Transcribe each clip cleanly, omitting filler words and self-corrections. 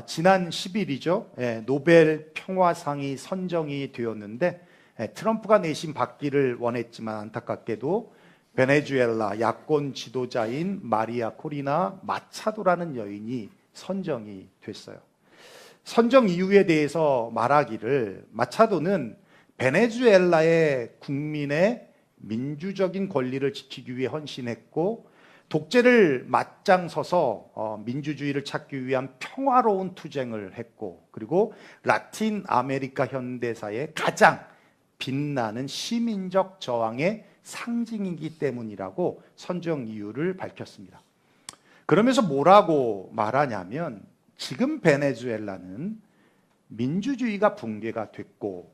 지난 10일이죠. 노벨 평화상이 선정이 되었는데 트럼프가 내심 받기를 원했지만 안타깝게도 베네수엘라 야권 지도자인 마리아 코리나 마차도라는 여인이 선정이 됐어요. 선정 이유에 대해서 말하기를 마차도는 베네수엘라의 국민의 민주적인 권리를 지키기 위해 헌신했고 독재를 맞장서서 민주주의를 찾기 위한 평화로운 투쟁을 했고 그리고 라틴 아메리카 현대사의 가장 빛나는 시민적 저항의 상징이기 때문이라고 선정 이유를 밝혔습니다. 그러면서 뭐라고 말하냐면 지금 베네수엘라는 민주주의가 붕괴가 됐고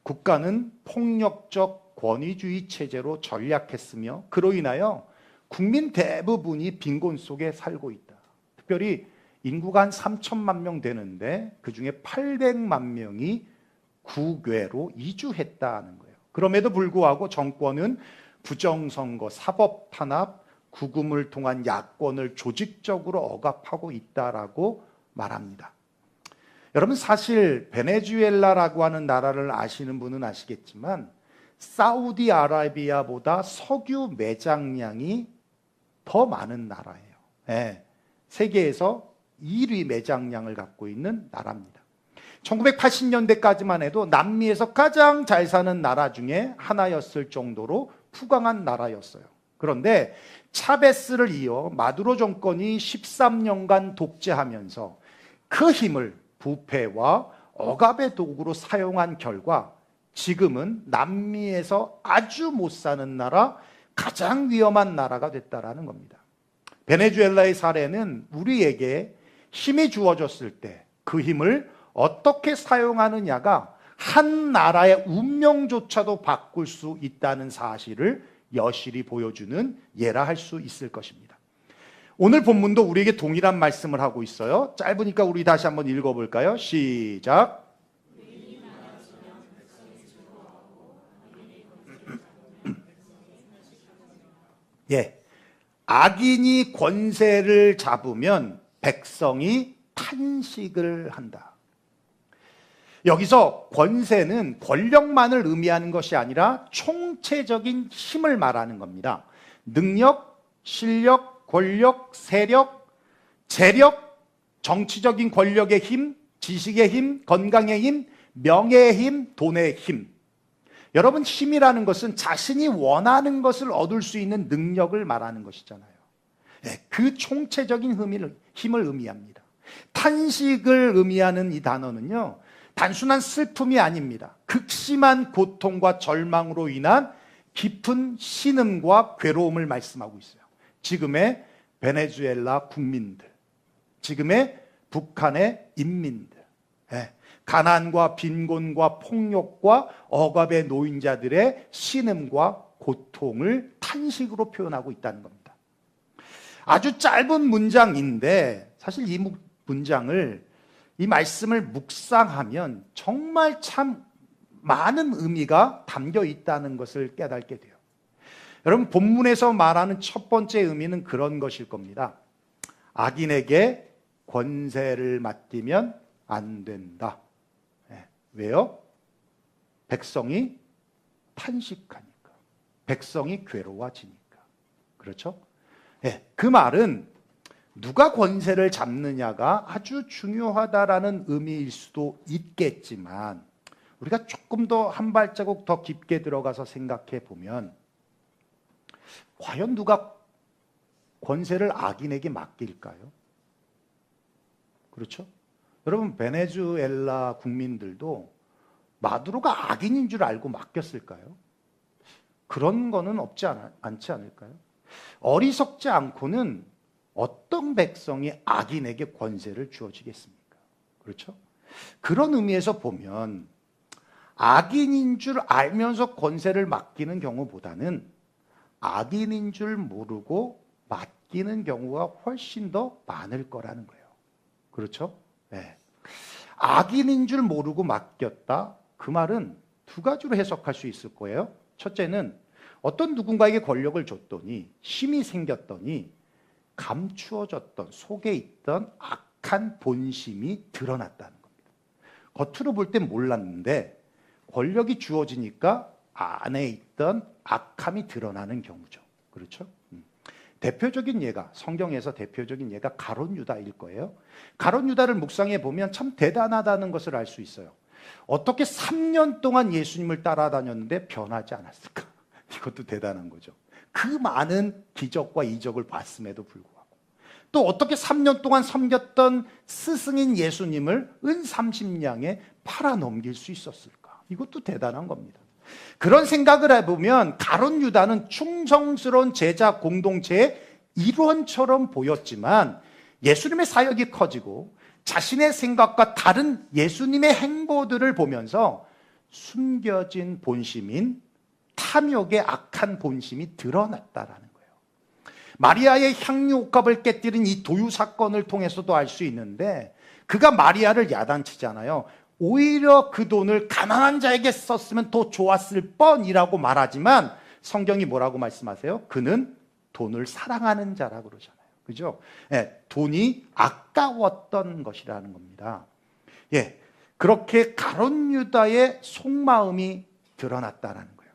국가는 폭력적 권위주의 체제로 전락했으며 그로 인하여 국민 대부분이 빈곤 속에 살고 있다. 특별히 인구가 한 3천만 명 되는데 그중에 800만 명이 국외로 이주했다는 거예요. 그럼에도 불구하고 정권은 부정선거, 사법 탄압, 구금을 통한 야권을 조직적으로 억압하고 있다라고 말합니다. 여러분 사실 베네수엘라라고 하는 나라를 아시는 분은 아시겠지만 사우디아라비아보다 석유 매장량이 더 많은 나라예요. 세계에서 1위 매장량을 갖고 있는 나라입니다. 1980년대까지만 해도 남미에서 가장 잘 사는 나라 중에 하나였을 정도로 부강한 나라였어요. 그런데 차베스를 이어 마두로 정권이 13년간 독재하면서 그 힘을 부패와 억압의 도구로 사용한 결과 지금은 남미에서 아주 못 사는 나라, 가장 위험한 나라가 됐다라는 겁니다. 베네수엘라의 사례는 우리에게 힘이 주어졌을 때 그 힘을 어떻게 사용하느냐가 한 나라의 운명조차도 바꿀 수 있다는 사실을 여실히 보여주는 예라 할 수 있을 것입니다. 오늘 본문도 우리에게 동일한 말씀을 하고 있어요. 짧으니까 우리 다시 한번 읽어볼까요? 시작. 악인이 권세를 잡으면 백성이 탄식을 한다. 여기서 권세는 권력만을 의미하는 것이 아니라 총체적인 힘을 말하는 겁니다. 능력, 실력, 권력, 세력, 재력, 정치적인 권력의 힘, 지식의 힘, 건강의 힘, 명예의 힘, 돈의 힘. 여러분 힘이라는 것은 자신이 원하는 것을 얻을 수 있는 능력을 말하는 것이잖아요. 그 총체적인 힘을 의미합니다. 탄식을 의미하는 이 단어는요, 단순한 슬픔이 아닙니다. 극심한 고통과 절망으로 인한 깊은 신음과 괴로움을 말씀하고 있어요. 지금의 베네수엘라 국민들, 지금의 북한의 인민들, 가난과 빈곤과 폭력과 억압의 노인자들의 신음과 고통을 탄식으로 표현하고 있다는 겁니다. 아주 짧은 문장인데 사실 이 문장을, 이 말씀을 묵상하면 정말 참 많은 의미가 담겨 있다는 것을 깨닫게 돼요. 여러분 본문에서 말하는 첫 번째 의미는 그런 것일 겁니다. 악인에게 권세를 맡기면 안 된다. 왜요? 백성이 탄식하니까, 백성이 괴로워지니까. 그렇죠? 그 말은 누가 권세를 잡느냐가 아주 중요하다라는 의미일 수도 있겠지만 우리가 조금 더 한 발자국 더 깊게 들어가서 생각해 보면 과연 누가 권세를 악인에게 맡길까요? 그렇죠? 여러분 베네수엘라 국민들도 마두로가 악인인 줄 알고 맡겼을까요? 그런 거는 없지 않지 않을까요? 어리석지 않고는 어떤 백성이 악인에게 권세를 주어지겠습니까? 그렇죠? 그런 의미에서 보면 악인인 줄 알면서 권세를 맡기는 경우보다는 악인인 줄 모르고 맡기는 경우가 훨씬 더 많을 거라는 거예요. 그렇죠? 악인인 줄 모르고 맡겼다. 그 말은 두 가지로 해석할 수 있을 거예요. 첫째는 어떤 누군가에게 권력을 줬더니 힘이 생겼더니 감추어졌던 속에 있던 악한 본심이 드러났다는 겁니다. 겉으로 볼 땐 몰랐는데 권력이 주어지니까 안에 있던 악함이 드러나는 경우죠. 그렇죠? 대표적인 예가, 성경에서 대표적인 예가 가룟 유다일 거예요. 가룟 유다를 묵상해 보면 참 대단하다는 것을 알 수 있어요. 어떻게 3년 동안 예수님을 따라다녔는데 변하지 않았을까? 이것도 대단한 거죠. 그 많은 기적과 이적을 봤음에도 불구하고 또 어떻게 3년 동안 섬겼던 스승인 예수님을 은 30냥에 팔아 넘길 수 있었을까? 이것도 대단한 겁니다. 그런 생각을 해보면 가룟 유다는 충성스러운 제자 공동체의 일원처럼 보였지만 예수님의 사역이 커지고 자신의 생각과 다른 예수님의 행보들을 보면서 숨겨진 본심인 탐욕의 악한 본심이 드러났다라는 거예요. 마리아의 향유옥합을 깨뜨린 이 도유 사건을 통해서도 알 수 있는데 그가 마리아를 야단치잖아요. 오히려 그 돈을 가난한 자에게 썼으면 더 좋았을 뻔이라고 말하지만 성경이 뭐라고 말씀하세요? 그는 돈을 사랑하는 자라고 그러잖아요. 그죠? 예, 돈이 아까웠던 것이라는 겁니다. 예, 그렇게 가룟 유다의 속마음이 드러났다라는 거예요.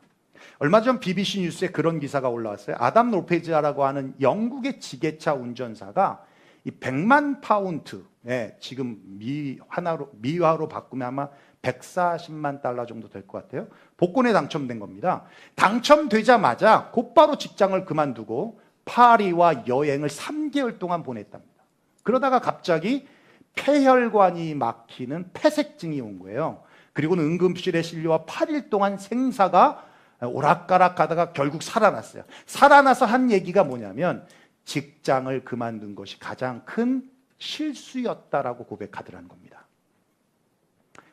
얼마 전 BBC 뉴스에 그런 기사가 올라왔어요. 아담 로페즈라고 하는 영국의 지게차 운전사가 이 100만 파운드, 예, 지금 미화로 바꾸면 아마 140만 달러 정도 될 것 같아요. 복권에 당첨된 겁니다. 당첨되자마자 곧바로 직장을 그만두고 파리와 여행을 3개월 동안 보냈답니다. 그러다가 갑자기 폐혈관이 막히는 폐색증이 온 거예요. 그리고는 응급실에 실려와 8일 동안 생사가 오락가락 하다가 결국 살아났어요. 살아나서 한 얘기가 뭐냐면 직장을 그만둔 것이 가장 큰 실수였다라고 고백하더라는 겁니다.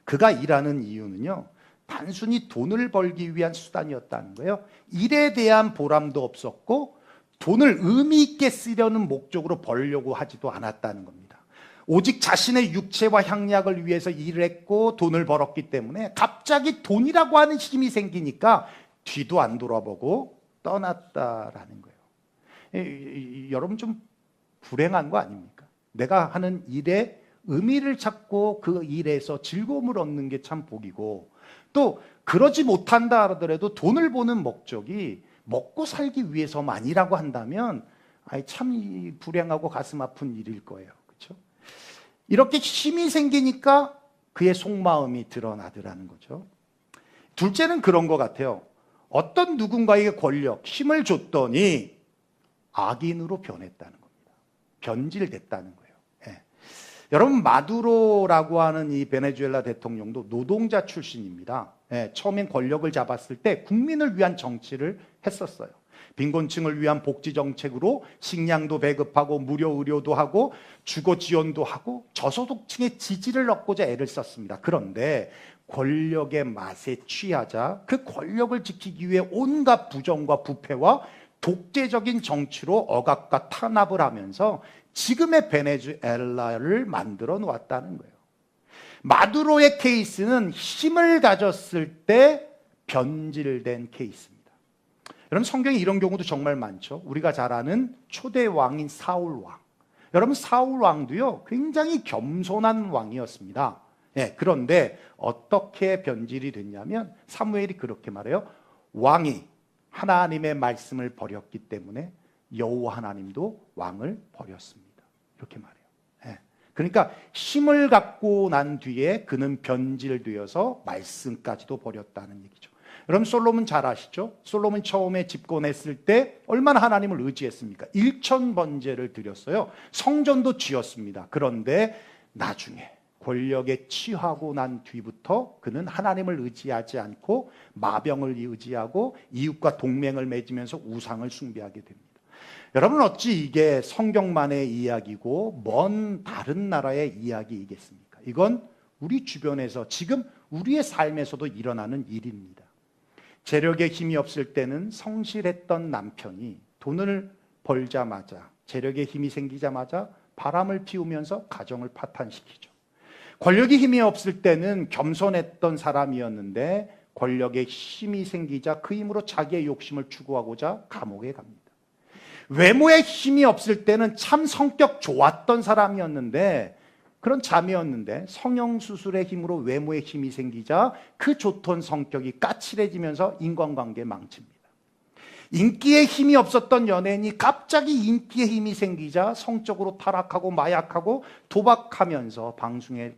그가 일하는 이유는요, 단순히 돈을 벌기 위한 수단이었다는 거예요. 일에 대한 보람도 없었고 돈을 의미 있게 쓰려는 목적으로 벌려고 하지도 않았다는 겁니다. 오직 자신의 육체와 향락을 위해서 일을 했고 돈을 벌었기 때문에 갑자기 돈이라고 하는 힘이 생기니까 뒤도 안 돌아보고 떠났다라는 거예요. 여러분 좀 불행한 거 아닙니까? 내가 하는 일에 의미를 찾고 그 일에서 즐거움을 얻는 게 참 복이고 또 그러지 못한다 하더라도 돈을 버는 목적이 먹고 살기 위해서만이라고 한다면 참 불행하고 가슴 아픈 일일 거예요. 그렇죠? 이렇게 힘이 생기니까 그의 속마음이 드러나더라는 거죠. 둘째는 그런 것 같아요. 어떤 누군가에게 권력, 힘을 줬더니 악인으로 변했다는 겁니다. 변질됐다는 거예요. 예. 여러분 마두로라고 하는 이 베네수엘라 대통령도 노동자 출신입니다. 예. 처음엔 권력을 잡았을 때 국민을 위한 정치를 했었어요. 빈곤층을 위한 복지 정책으로 식량도 배급하고 무료 의료도 하고 주거 지원도 하고 저소득층의 지지를 얻고자 애를 썼습니다. 그런데 권력의 맛에 취하자 그 권력을 지키기 위해 온갖 부정과 부패와 독재적인 정치로 억압과 탄압을 하면서 지금의 베네수엘라를 만들어 놓았다는 거예요. 마두로의 케이스는 힘을 가졌을 때 변질된 케이스입니다. 여러분 성경에 이런 경우도 정말 많죠. 우리가 잘 아는 초대 왕인 사울 왕. 여러분 사울 왕도요 굉장히 겸손한 왕이었습니다. 예, 그런데 어떻게 변질이 됐냐면 사무엘이 그렇게 말해요. 왕이 하나님의 말씀을 버렸기 때문에 여호와 하나님도 왕을 버렸습니다. 이렇게 말해요. 예. 그러니까 힘을 갖고 난 뒤에 그는 변질되어서 말씀까지도 버렸다는 얘기죠. 여러분 솔로몬 잘 아시죠? 솔로몬 처음에 집권했을 때 얼마나 하나님을 의지했습니까? 1,000번제를 드렸어요. 성전도 지었습니다. 그런데 나중에 권력에 취하고 난 뒤부터 그는 하나님을 의지하지 않고 마병을 의지하고 이웃과 동맹을 맺으면서 우상을 숭배하게 됩니다. 여러분 어찌 이게 성경만의 이야기고 먼 다른 나라의 이야기이겠습니까? 이건 우리 주변에서 지금 우리의 삶에서도 일어나는 일입니다. 재력에 힘이 없을 때는 성실했던 남편이 돈을 벌자마자 재력에 힘이 생기자마자 바람을 피우면서 가정을 파탄시키죠. 권력이 힘이 없을 때는 겸손했던 사람이었는데 권력에 힘이 생기자 그 힘으로 자기의 욕심을 추구하고자 감옥에 갑니다. 외모에 힘이 없을 때는 참 성격 좋았던 사람이었는데 그런 자매였는데 성형수술의 힘으로 외모에 힘이 생기자 그 좋던 성격이 까칠해지면서 인간관계 망칩니다. 인기에 힘이 없었던 연예인이 갑자기 인기에 힘이 생기자 성적으로 타락하고 마약하고 도박하면서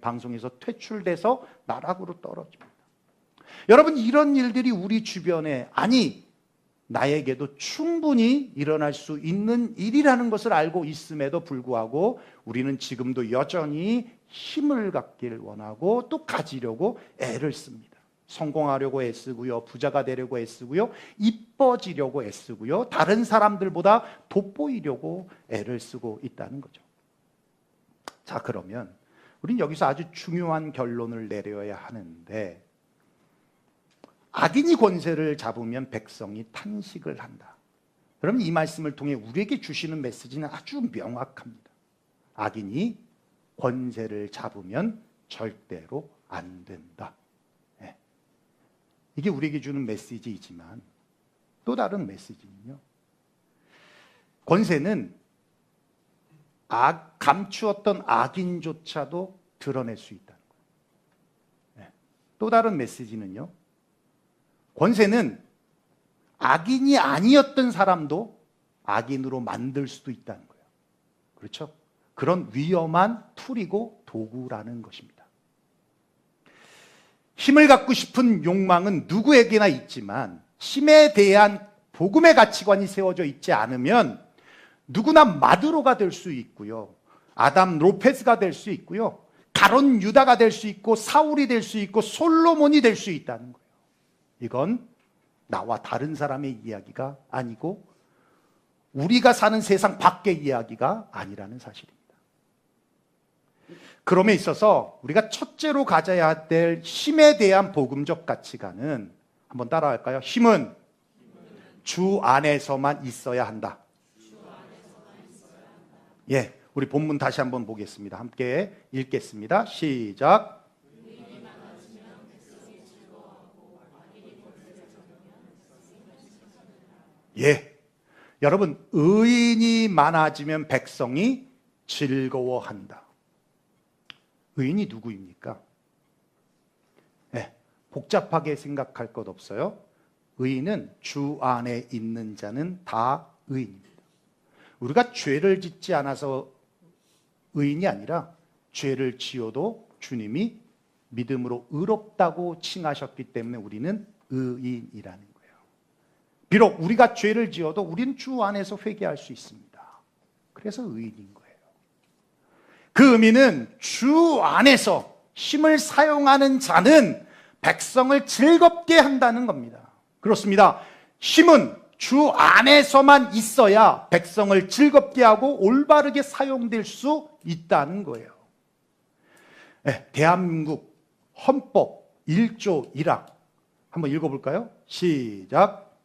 방송에서 퇴출돼서 나락으로 떨어집니다. 여러분, 이런 일들이 우리 주변에, 아니 나에게도 충분히 일어날 수 있는 일이라는 것을 알고 있음에도 불구하고 우리는 지금도 여전히 힘을 갖길 원하고 또 가지려고 애를 씁니다. 성공하려고 애쓰고요, 부자가 되려고 애쓰고요, 이뻐지려고 애쓰고요, 다른 사람들보다 돋보이려고 애를 쓰고 있다는 거죠. 자, 그러면 우린 여기서 아주 중요한 결론을 내려야 하는데, 악인이 권세를 잡으면 백성이 탄식을 한다. 그러면 이 말씀을 통해 우리에게 주시는 메시지는 아주 명확합니다. 악인이 권세를 잡으면 절대로 안 된다. 네. 이게 우리에게 주는 메시지이지만 또 다른 메시지는요, 권세는 감추었던 악인조차도 드러낼 수 있다는 거예요. 네. 또 다른 메시지는요, 권세는 악인이 아니었던 사람도 악인으로 만들 수도 있다는 거예요. 그렇죠? 그런 위험한 툴이고 도구라는 것입니다. 힘을 갖고 싶은 욕망은 누구에게나 있지만 힘에 대한 복음의 가치관이 세워져 있지 않으면 누구나 마두로가 될 수 있고요, 아담 로페스가 될 수 있고요, 가론 유다가 될 수 있고 사울이 될 수 있고 솔로몬이 될 수 있다는 거예요. 이건 나와 다른 사람의 이야기가 아니고 우리가 사는 세상 밖의 이야기가 아니라는 사실입니다. 그럼에 있어서 우리가 첫째로 가져야 될 힘에 대한 복음적 가치관은, 한번 따라할까요? 힘은 주 안에서만 있어야 한다. 예, 우리 본문 다시 한번 보겠습니다. 함께 읽겠습니다. 시작. 예, 여러분, 의인이 많아지면 백성이 즐거워한다. 의인이 누구입니까? 예, 복잡하게 생각할 것 없어요. 의인은 주 안에 있는 자는 다 의인입니다. 우리가 죄를 짓지 않아서 의인이 아니라 죄를 지어도 주님이 믿음으로 의롭다고 칭하셨기 때문에 우리는 의인이라는 거예요. 비록 우리가 죄를 지어도 우리는 주 안에서 회개할 수 있습니다. 그래서 의인인 거예요. 그 의미는 주 안에서 힘을 사용하는 자는 백성을 즐겁게 한다는 겁니다. 그렇습니다. 힘은 주 안에서만 있어야 백성을 즐겁게 하고 올바르게 사용될 수 있다는 거예요. 네, 대한민국 헌법 1조 1항 한번 읽어볼까요? 시작.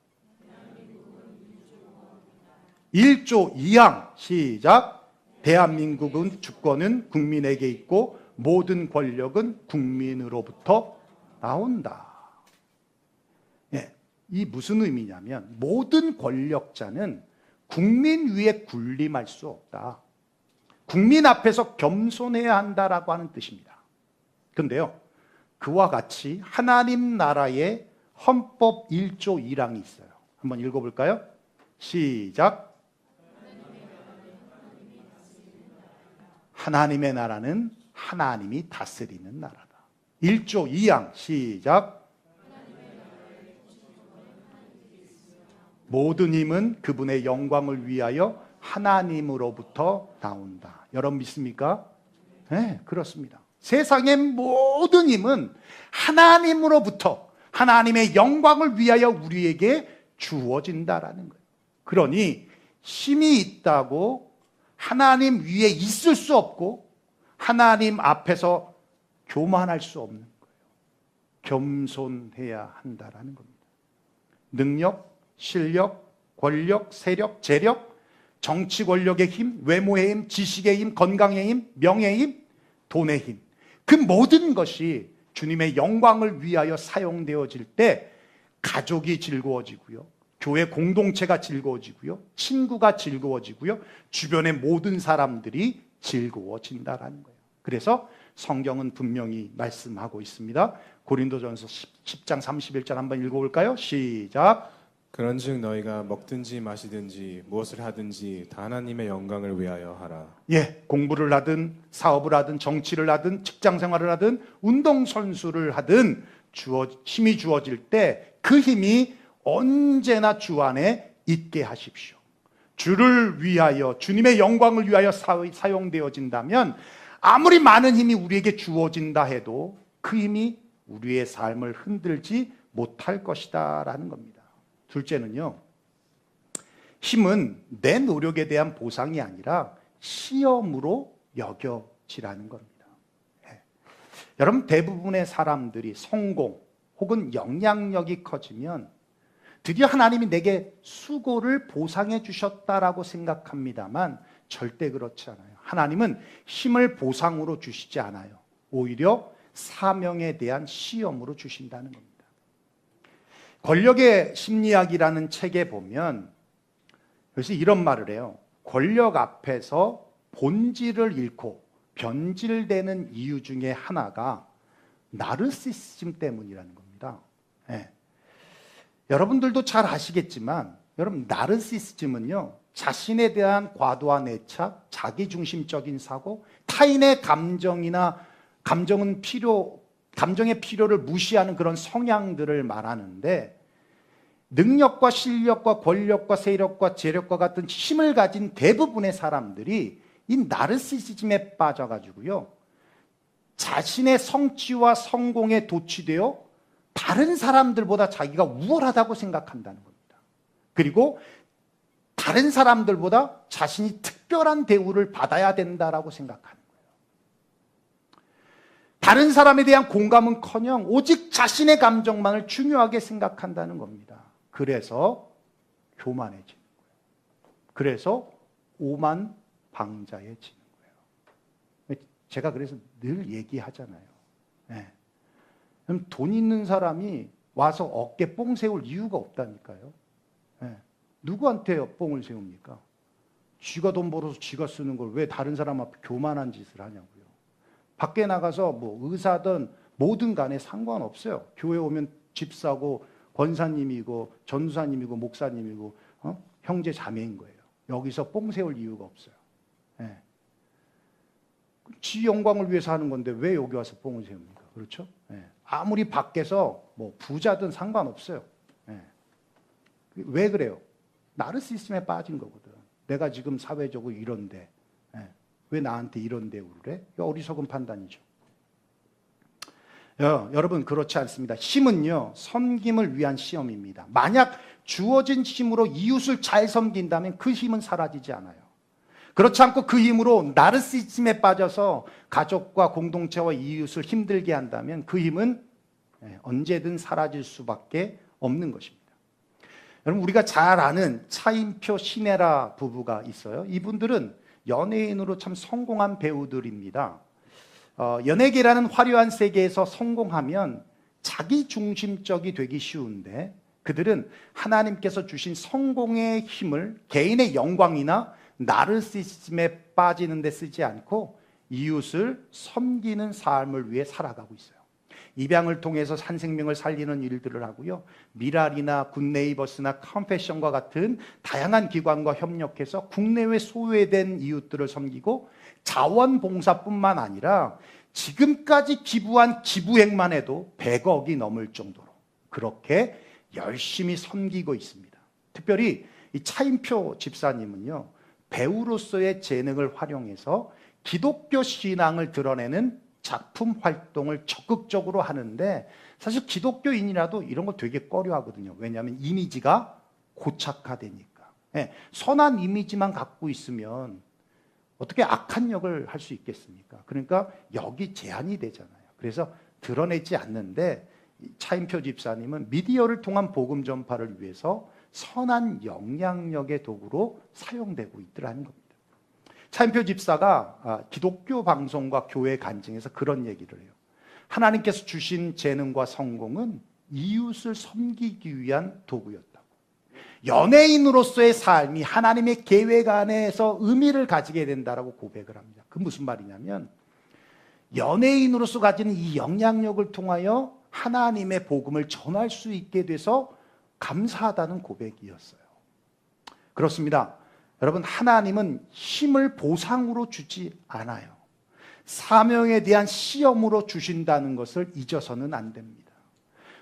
1조 2항 시작. 대한민국은 주권은 국민에게 있고 모든 권력은 국민으로부터 나온다. 예, 이 무슨 의미냐면 모든 권력자는 국민 위에 군림할 수 없다. 국민 앞에서 겸손해야 한다라고 하는 뜻입니다. 그런데요, 그와 같이 하나님 나라의 헌법 1조 1항이 있어요. 한번 읽어볼까요? 시작. 하나님의 나라는 하나님이 다스리는 나라다. 1조 2항 시작. 모든 힘은 그분의 영광을 위하여 하나님으로부터 나온다. 여러분 믿습니까? 네, 그렇습니다. 세상의 모든 힘은 하나님으로부터 하나님의 영광을 위하여 우리에게 주어진다라는 거예요. 그러니 힘이 있다고 하나님 위에 있을 수 없고 하나님 앞에서 교만할 수 없는 거예요. 겸손해야 한다라는 겁니다. 능력, 실력, 권력, 세력, 재력, 정치 권력의 힘, 외모의 힘, 지식의 힘, 건강의 힘, 명예의 힘, 돈의 힘, 그 모든 것이 주님의 영광을 위하여 사용되어질 때 가족이 즐거워지고요, 교회 공동체가 즐거워지고요, 친구가 즐거워지고요, 주변의 모든 사람들이 즐거워진다라는 거예요. 그래서 성경은 분명히 말씀하고 있습니다. 고린도전서 10장 31절 한번 읽어볼까요? 시작. 그런즉 너희가 먹든지 마시든지 무엇을 하든지 다 하나님의 영광을 위하여 하라. 예, 공부를 하든 사업을 하든 정치를 하든 직장 생활을 하든 운동 선수를 하든 힘이 주어질 때 그 힘이 언제나 주 안에 있게 하십시오. 주를 위하여, 주님의 영광을 위하여 사용되어진다면 아무리 많은 힘이 우리에게 주어진다 해도 그 힘이 우리의 삶을 흔들지 못할 것이다 라는 겁니다. 둘째는요, 힘은 내 노력에 대한 보상이 아니라 시험으로 여겨지라는 겁니다. 네. 여러분, 대부분의 사람들이 성공 혹은 영향력이 커지면 드디어 하나님이 내게 수고를 보상해 주셨다라고 생각합니다만 절대 그렇지 않아요. 하나님은 힘을 보상으로 주시지 않아요. 오히려 사명에 대한 시험으로 주신다는 겁니다. 권력의 심리학이라는 책에 보면 그래서 이런 말을 해요. 권력 앞에서 본질을 잃고 변질되는 이유 중에 하나가 나르시시즘 때문이라는 겁니다. 네. 여러분들도 잘 아시겠지만 여러분, 나르시시즘은요, 자신에 대한 과도한 애착, 자기중심적인 사고, 타인의 감정의 필요를 무시하는 그런 성향들을 말하는데, 능력과 실력과 권력과 세력과 재력과 같은 힘을 가진 대부분의 사람들이 이 나르시시즘에 빠져가지고요, 자신의 성취와 성공에 도취되어 다른 사람들보다 자기가 우월하다고 생각한다는 겁니다. 그리고 다른 사람들보다 자신이 특별한 대우를 받아야 된다라고 생각하는 거예요. 다른 사람에 대한 공감은커녕 오직 자신의 감정만을 중요하게 생각한다는 겁니다. 그래서 교만해지는 거예요. 그래서 오만방자해지는 거예요. 제가 그래서 늘 얘기하잖아요. 네. 그럼 돈 있는 사람이 와서 어깨 뽕 세울 이유가 없다니까요. 네. 누구한테 뽕을 세웁니까? 쥐가 돈 벌어서 쥐가 쓰는 걸 왜 다른 사람 앞에 교만한 짓을 하냐고요. 밖에 나가서 뭐 의사든 뭐든 간에 상관없어요. 교회 오면 집사고 권사님이고 전사님이고 목사님이고 형제 자매인 거예요. 여기서 뽕 세울 이유가 없어요. 네. 지 영광을 위해서 하는 건데 왜 여기 와서 뽕을 세웁니까? 그렇죠? 네. 아무리 밖에서 뭐 부자든 상관없어요. 네. 왜 그래요? 나르시시즘에 빠진 거거든. 내가 지금 사회적으로 이런데 왜 나한테 이런 대우를 해? 어리석은 판단이죠. 여러분, 그렇지 않습니다. 힘은요, 섬김을 위한 시험입니다. 만약 주어진 힘으로 이웃을 잘 섬긴다면 그 힘은 사라지지 않아요. 그렇지 않고 그 힘으로 나르시즘에 빠져서 가족과 공동체와 이웃을 힘들게 한다면 그 힘은 언제든 사라질 수밖에 없는 것입니다. 여러분, 우리가 잘 아는 차인표 신혜라 부부가 있어요. 이분들은 연예인으로 참 성공한 배우들입니다. 연예계라는 화려한 세계에서 성공하면 자기중심적이 되기 쉬운데 그들은 하나님께서 주신 성공의 힘을 개인의 영광이나 나르시시즘에 빠지는 데 쓰지 않고 이웃을 섬기는 삶을 위해 살아가고 있어요. 입양을 통해서 한 생명을 살리는 일들을 하고요. 미랄이나 굿네이버스나 컴패션과 같은 다양한 기관과 협력해서 국내외 소외된 이웃들을 섬기고 자원봉사뿐만 아니라 지금까지 기부한 기부액만 해도 100억이 넘을 정도로 그렇게 열심히 섬기고 있습니다. 특별히 이 차인표 집사님은요, 배우로서의 재능을 활용해서 기독교 신앙을 드러내는 작품 활동을 적극적으로 하는데 사실 기독교인이라도 이런 거 되게 꺼려 하거든요. 왜냐하면 이미지가 고착화되니까. 선한 이미지만 갖고 있으면 어떻게 악한 역을 할 수 있겠습니까? 그러니까 역이 제한이 되잖아요. 그래서 드러내지 않는데 차인표 집사님은 미디어를 통한 복음 전파를 위해서 선한 영향력의 도구로 사용되고 있더라는 겁니다. 차인표 집사가 기독교 방송과 교회 간증에서 그런 얘기를 해요. 하나님께서 주신 재능과 성공은 이웃을 섬기기 위한 도구였다고. 연예인으로서의 삶이 하나님의 계획 안에서 의미를 가지게 된다라고 고백을 합니다. 그 무슨 말이냐면 연예인으로서 가지는 이 영향력을 통하여 하나님의 복음을 전할 수 있게 돼서 감사하다는 고백이었어요. 그렇습니다. 여러분, 하나님은 힘을 보상으로 주지 않아요. 사명에 대한 시험으로 주신다는 것을 잊어서는 안 됩니다.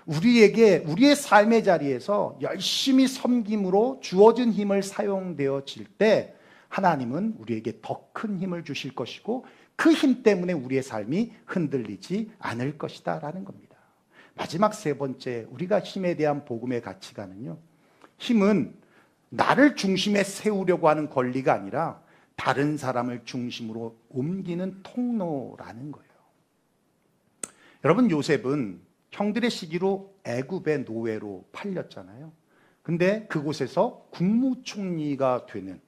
우리에게 우리의 삶의 자리에서 열심히 섬김으로 주어진 힘을 사용되어질 때 하나님은 우리에게 더 큰 힘을 주실 것이고 그 힘 때문에 우리의 삶이 흔들리지 않을 것이다 라는 겁니다. 마지막 세 번째, 우리가 힘에 대한 복음의 가치관은요, 힘은 나를 중심에 세우려고 하는 권리가 아니라 다른 사람을 중심으로 옮기는 통로라는 거예요. 여러분, 요셉은 형들의 시기로 애굽의 노예로 팔렸잖아요. 근데 그곳에서 국무총리가 되는,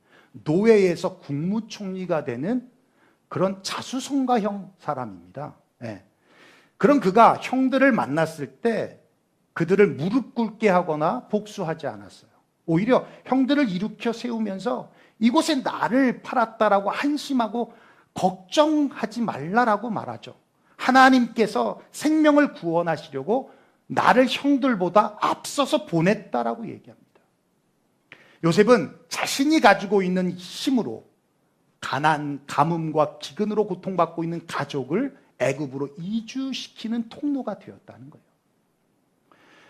노예에서 국무총리가 되는 그런 자수성가형 사람입니다. 네. 그런 그가 형들을 만났을 때 그들을 무릎 꿇게 하거나 복수하지 않았어요. 오히려 형들을 일으켜 세우면서 이곳에 나를 팔았다라고 한심하고 걱정하지 말라라고 말하죠. 하나님께서 생명을 구원하시려고 나를 형들보다 앞서서 보냈다라고 얘기합니다. 요셉은 자신이 가지고 있는 힘으로 가난, 가뭄과 기근으로 고통받고 있는 가족을 애굽으로 이주시키는 통로가 되었다는 거예요.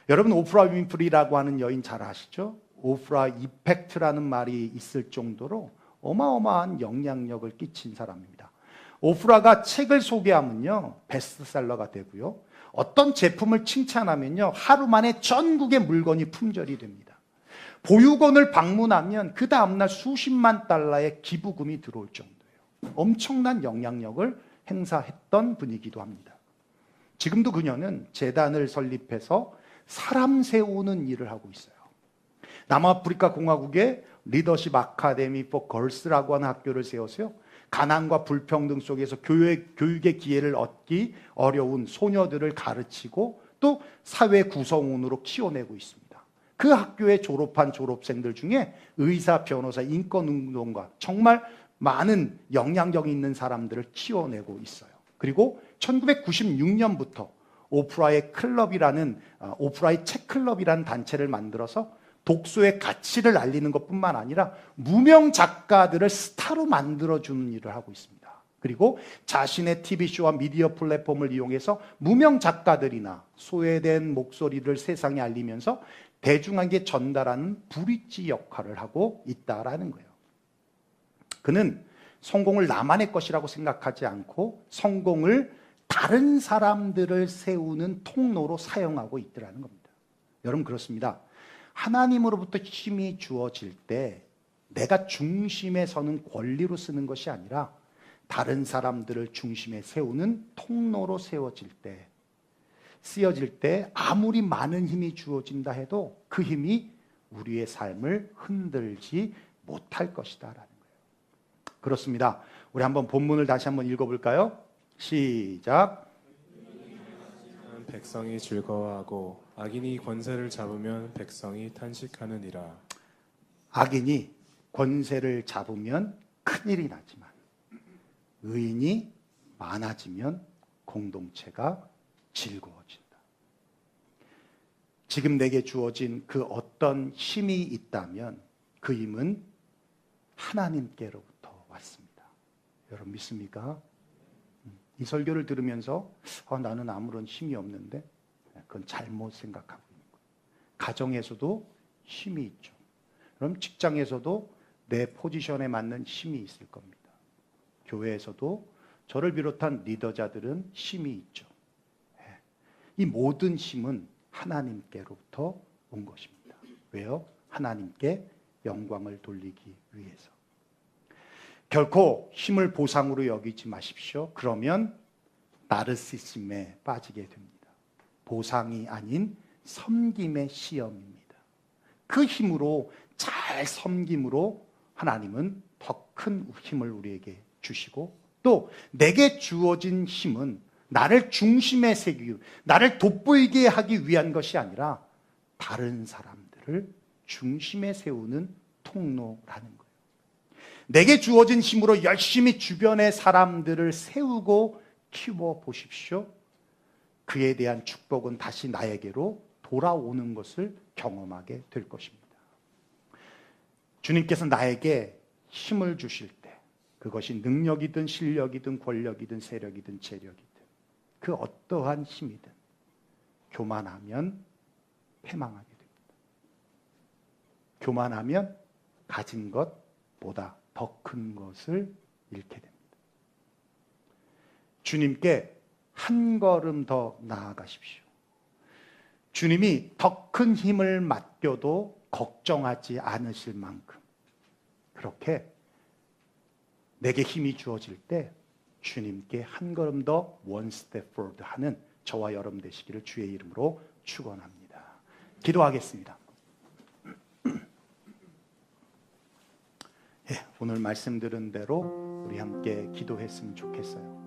여러분, 오프라 윈프리라고 하는 여인 잘 아시죠? 오프라 이펙트라는 말이 있을 정도로 어마어마한 영향력을 끼친 사람입니다. 오프라가 책을 소개하면요, 베스트셀러가 되고요. 어떤 제품을 칭찬하면요, 하루 만에 전국의 물건이 품절이 됩니다. 보육원을 방문하면 그 다음날 수십만 달러의 기부금이 들어올 정도예요. 엄청난 영향력을 행사했던 분이기도 합니다. 지금도 그녀는 재단을 설립해서 사람 세우는 일을 하고 있어요. 남아프리카 공화국에 리더십 아카데미 포 걸스라고 하는 학교를 세워서요, 가난과 불평등 속에서 교육의 기회를 얻기 어려운 소녀들을 가르치고 또 사회 구성원으로 키워내고 있습니다. 그 학교에 졸업한 졸업생들 중에 의사, 변호사, 인권운동가, 정말 많은 영향력 있는 사람들을 키워내고 있어요. 그리고 1996년부터 오프라의 클럽이라는, 오프라의 책 클럽이라는 단체를 만들어서 독서의 가치를 알리는 것뿐만 아니라 무명 작가들을 스타로 만들어주는 일을 하고 있습니다. 그리고 자신의 TV쇼와 미디어 플랫폼을 이용해서 무명 작가들이나 소외된 목소리를 세상에 알리면서 대중에게 전달하는 브릿지 역할을 하고 있다라는 거예요. 그는 성공을 나만의 것이라고 생각하지 않고 성공을 다른 사람들을 세우는 통로로 사용하고 있더라는 겁니다. 여러분, 그렇습니다. 하나님으로부터 힘이 주어질 때 내가 중심에 서는 권리로 쓰는 것이 아니라 다른 사람들을 중심에 세우는 통로로 세워질 때, 쓰여질 때 아무리 많은 힘이 주어진다 해도 그 힘이 우리의 삶을 흔들지 못할 것이다라는 거예요. 그렇습니다. 우리 한번 본문을 다시 한번 읽어볼까요? 시작. 백성이 즐거워하고 악인이 권세를 잡으면 백성이 탄식하느니라. 악인이 권세를 잡으면 큰일이 나지만 의인이 많아지면 공동체가 즐거워진다. 지금 내게 주어진 그 어떤 힘이 있다면 그 힘은 하나님께로부터 왔습니다. 여러분, 믿습니까? 이 설교를 들으면서 나는 아무런 힘이 없는데, 그건 잘못 생각하고 있는 거예요. 가정에서도 힘이 있죠. 그럼 직장에서도 내 포지션에 맞는 힘이 있을 겁니다. 교회에서도 저를 비롯한 리더자들은 힘이 있죠. 이 모든 힘은 하나님께로부터 온 것입니다. 왜요? 하나님께 영광을 돌리기 위해서. 결코 힘을 보상으로 여기지 마십시오. 그러면 나르시즘에 빠지게 됩니다. 보상이 아닌 섬김의 시험입니다. 그 힘으로, 잘 섬김으로 하나님은 더 큰 힘을 우리에게 주시고, 또 내게 주어진 힘은 나를 중심에 세우기, 나를 돋보이게 하기 위한 것이 아니라 다른 사람들을 중심에 세우는 통로라는 거예요. 내게 주어진 힘으로 열심히 주변의 사람들을 세우고 키워 보십시오. 그에 대한 축복은 다시 나에게로 돌아오는 것을 경험하게 될 것입니다. 주님께서 나에게 힘을 주실 때, 그것이 능력이든 실력이든 권력이든 세력이든 재력이든 그 어떠한 힘이든 교만하면 패망하게 됩니다. 교만하면 가진 것보다 더 큰 것을 잃게 됩니다. 주님께 한 걸음 더 나아가십시오. 주님이 더 큰 힘을 맡겨도 걱정하지 않으실 만큼 그렇게 내게 힘이 주어질 때 주님께 한 걸음 더 one step forward 하는 저와 여러분 되시기를 주의 이름으로 축원합니다. 기도하겠습니다. 예, 오늘 말씀드린 대로 우리 함께 기도했으면 좋겠어요.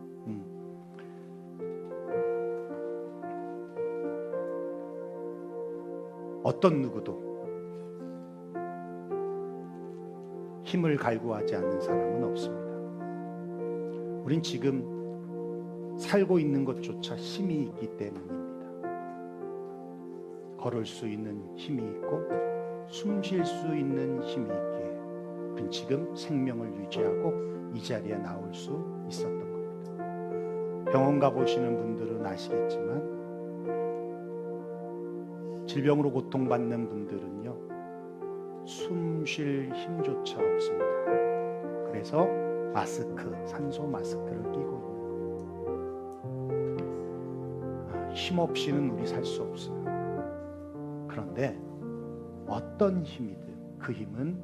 어떤 누구도 힘을 갈구하지 않는 사람은 없습니다. 우린 지금 살고 있는 것조차 힘이 있기 때문입니다. 걸을 수 있는 힘이 있고 숨 쉴 수 있는 힘이 있기에 우린 지금 생명을 유지하고 이 자리에 나올 수 있었던 겁니다. 병원 가보시는 분들은 아시겠지만 질병으로 고통받는 분들은요, 숨 쉴 힘조차 없습니다. 그래서 마스크, 산소 마스크를 끼고 있는 거예요. 힘 없이는 우리 살 수 없어요. 그런데 어떤 힘이든 그 힘은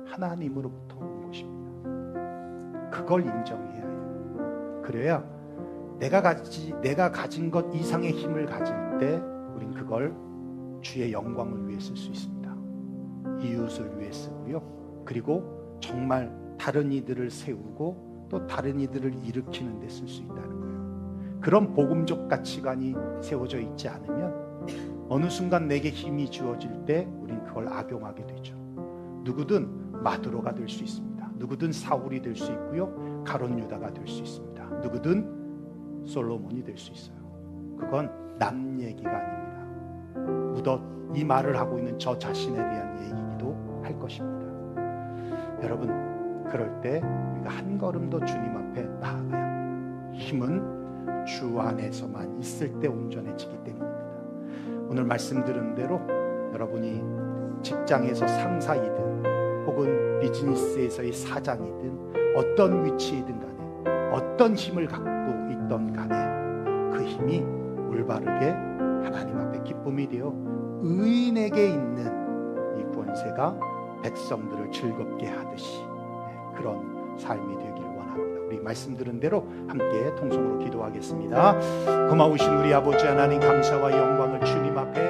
하나님으로부터 온 것입니다. 그걸 인정해야 해요. 그래야 내가 가진 것 이상의 힘을 가질 때 우린 그걸 주의 영광을 위해 쓸 수 있습니다. 이웃을 위해 쓰고요. 그리고 정말 다른 이들을 세우고 또 다른 이들을 일으키는 데 쓸 수 있다는 거예요. 그런 복음적 가치관이 세워져 있지 않으면 어느 순간 내게 힘이 주어질 때 우린 그걸 악용하게 되죠. 누구든 마두로가 될 수 있습니다. 누구든 사울이 될 수 있고요. 가룟 유다가 될 수 있습니다. 누구든 솔로몬이 될 수 있어요. 그건 남 얘기가 아닙니다. 이 말을 하고 있는 저 자신에 대한 얘기이기도 할 것입니다. 여러분, 그럴 때 우리가 한 걸음 더 주님 앞에 나아가야 합니다. 힘은 주 안에서만 있을 때 온전해지기 때문입니다. 오늘 말씀드린 대로 여러분이 직장에서 상사이든 혹은 비즈니스에서의 사장이든 어떤 위치이든 간에 어떤 힘을 갖고 있던 간에 그 힘이 올바르게 하나님 앞에 기쁨이 되어 의인에게 있는 이 권세가 백성들을 즐겁게 하듯이 그런 삶이 되길 원합니다. 우리 말씀드린 대로 함께 통성으로 기도하겠습니다. 고마우신 우리 아버지 하나님, 감사와 영광을 주님 앞에